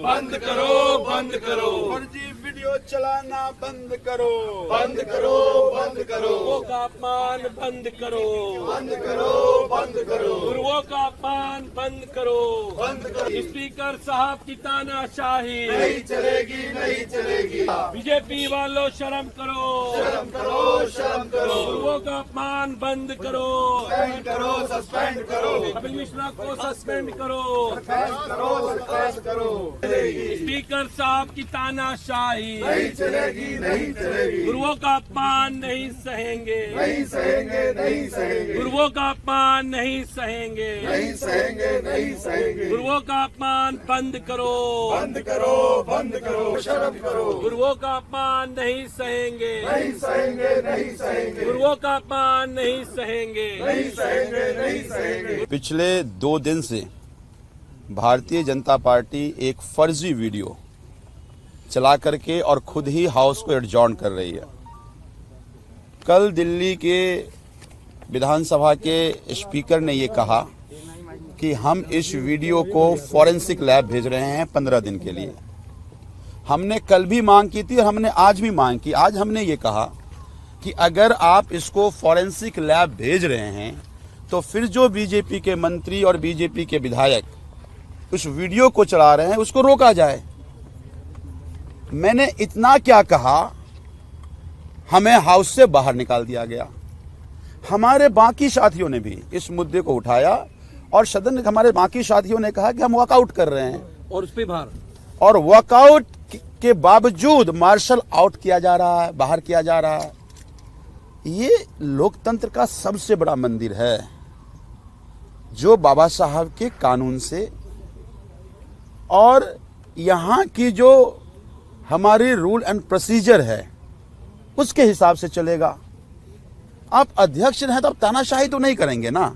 बंद करो, बंद करो। फर्जी वीडियो चलाना बंद करो, बंद करो, बंद करो। गुरुओं का अपमान बंद करो, बंद करो, बंद करो। गुरुओं का अपमान बंद करो, बंद करो। स्पीकर साहब की तानाशाही नहीं चलेगी, नहीं चलेगी। बीजेपी वालों शर्म करो, शर्म करो, शर्म करो। गुरुओं का अपमान बंद करो, सस्पेंड करो, सस्पेंड करो। कपिल मिश्रा को सस्पेंड करो, सस्पेंड करो, सस्पेंड करो। स्पीकर साहब की तानाशाही नहीं चलेगी, नहीं चलेगी। गुरुओं का अपमान नहीं सहेंगे, नहीं सहेंगे, नहीं सहेंगे। गुरुओं का अपमान नहीं सहेंगे, नहीं सहेंगे, नहीं सहेंगे। गुरुओं का अपमान बंद करो, बंद करो, बंद करो। शर्म करो। गुरुओं का अपमान नहीं सहेंगे, नहीं सहेंगे, नहीं सहेंगे। गुरुओं का अपमान नहीं सहेंगे। नहीं सहेंगे, नहीं सहेंगे। पिछले 2 दिन से भारतीय जनता पार्टी एक फर्जी वीडियो चला करके और खुद ही हाउस को एडजॉर्न कर रही है। कल दिल्ली के विधानसभा के स्पीकर ने ये कहा कि हम इस वीडियो को फॉरेंसिक लैब भेज रहे हैं 15 दिन के लिए। हमने कल भी मांग की थी और हमने आज भी मांग की। आज हमने ये कहा कि अगर आप इसको फॉरेंसिक लैब भेज रहे हैं तो फिर जो बीजेपी के मंत्री और बीजेपी के विधायक उस वीडियो को चला रहे हैं उसको रोका जाए। मैंने इतना क्या कहा, हमें हाउस से बाहर निकाल दिया गया। हमारे बाकी साथियों ने भी इस मुद्दे को उठाया और सदन के हमारे बाकी साथियों ने कहा कि हम वॉकआउट कर रहे हैं और उस पे बाहर और वॉकआउट के बावजूद मार्शल आउट किया जा रहा है, बाहर किया जा रहा है। ये लोकतंत्र का सबसे बड़ा मंदिर है जो बाबा साहब के कानून से और यहाँ की जो हमारी रूल एंड प्रोसीजर है उसके हिसाब से चलेगा। आप अध्यक्ष हैं तो आप तानाशाही तो नहीं करेंगे ना।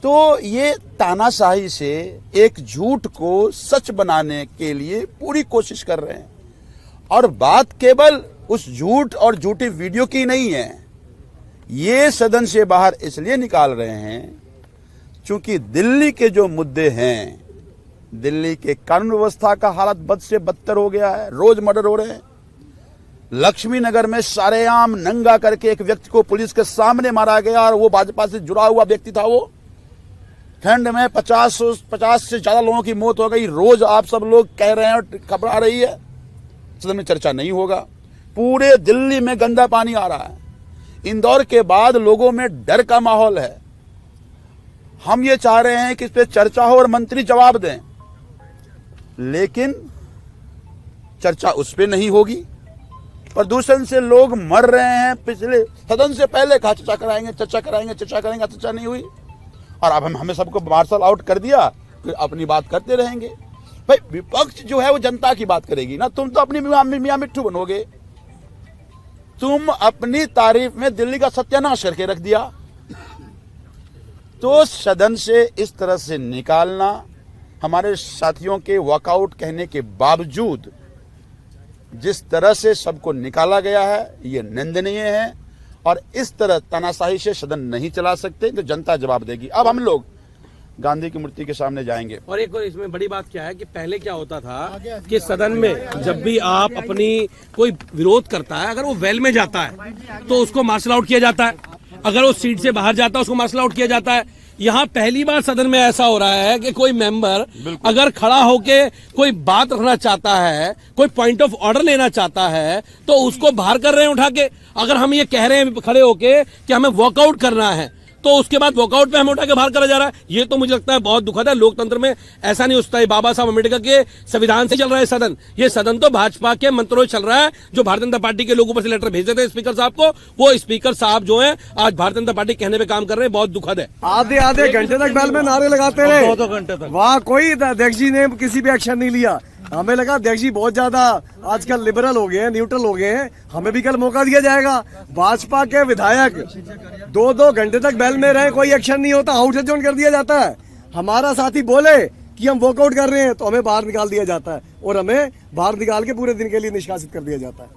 तो ये तानाशाही से एक झूठ को सच बनाने के लिए पूरी कोशिश कर रहे हैं और बात केवल उस झूठ और झूठी वीडियो की नहीं है। ये सदन से बाहर इसलिए निकाल रहे हैं क्योंकि दिल्ली के जो मुद्दे हैं, दिल्ली के कानून व्यवस्था का हालत बद से बदतर हो गया है। रोज मर्डर हो रहे हैं। लक्ष्मी नगर में सरेआम नंगा करके एक व्यक्ति को पुलिस के सामने मारा गया और वो भाजपा से जुड़ा हुआ व्यक्ति था। वो ठंड में 50 से ज्यादा लोगों की मौत हो गई। रोज आप सब लोग कह रहे हैं और खबर आ रही है, सदन में चर्चा नहीं होगा। पूरे दिल्ली में गंदा पानी आ रहा है। इंदौर के बाद लोगों में डर का माहौल है। हम ये चाह रहे हैं कि इस पे चर्चा हो और मंत्री जवाब दें, लेकिन चर्चा उस पे नहीं होगी। प्रदूषण से लोग मर रहे हैं। पिछले सदन से पहले कहा चर्चा कराएंगे, चर्चा कराएंगे, चर्चा करेंगे, चर्चा नहीं हुई और अब हमें सबको मार्शल आउट कर दिया, फिर अपनी बात करते रहेंगे। भाई विपक्ष जो है वो जनता की बात करेगी ना। तुम तो अपनी मियां मिट्ठू बनोगे। तुम अपनी तारीफ में दिल्ली का सत्यानाश करके रख दिया। तो सदन से इस तरह से निकालना, हमारे साथियों के वॉकआउट कहने के बावजूद जिस तरह से सबको निकाला गया है, ये निंदनीय है और इस तरह तानाशाही से सदन नहीं चला सकते। तो जनता जवाब देगी। अब हम लोग गांधी की मूर्ति के सामने जाएंगे। और एक और इसमें बड़ी बात क्या है कि पहले क्या होता था कि सदन में जब भी आप अपनी कोई विरोध करता है, अगर वो वेल में जाता है तो उसको मार्शल आउट किया जाता है, अगर वो सीट से बाहर जाता है उसको मार्शल आउट किया जाता है। यहाँ पहली बार सदन में ऐसा हो रहा है कि कोई मेंबर अगर खड़ा होके कोई बात रखना चाहता है, कोई पॉइंट ऑफ ऑर्डर लेना चाहता है, तो उसको बाहर कर रहे हैं उठा के। अगर हम ये कह रहे हैं खड़े होके कि हमें वॉकआउट करना है, तो उसके बाद वॉकआउट पे हमें उठा के बाहर करा जा रहा है। ये तो मुझे लगता है बहुत दुखद है। लोकतंत्र में ऐसा नहीं होता है। बाबा साहब अम्बेडकर के संविधान से चल रहा है सदन। ये सदन तो भाजपा के मंत्रों से चल रहा है, जो भारतीय जनता पार्टी के लोगों पर से लेटर भेजे थे स्पीकर साहब को। वो स्पीकर साहब जो है आज भारतीय जनता पार्टी कहने पे काम कर रहे हैं। बहुत दुखद है। आधे घंटे तक बैल में नारे लगाते रहे, 2 घंटे तक। वहाँ कोई अध्यक्ष जी ने किसी भी एक्शन नहीं लिया। हमें लगा अध्यक्ष जी बहुत ज्यादा आजकल लिबरल हो गए हैं, न्यूट्रल हो गए हैं, हमें भी कल मौका दिया जाएगा। भाजपा के विधायक 2 घंटे तक बैल में रहे, कोई एक्शन नहीं होता, हाउस एडजॉर्न कर दिया जाता है। हमारा साथी बोले कि हम वॉकआउट कर रहे हैं तो हमें बाहर निकाल दिया जाता है और हमें बाहर निकाल के पूरे दिन के लिए निष्कासित कर दिया जाता है।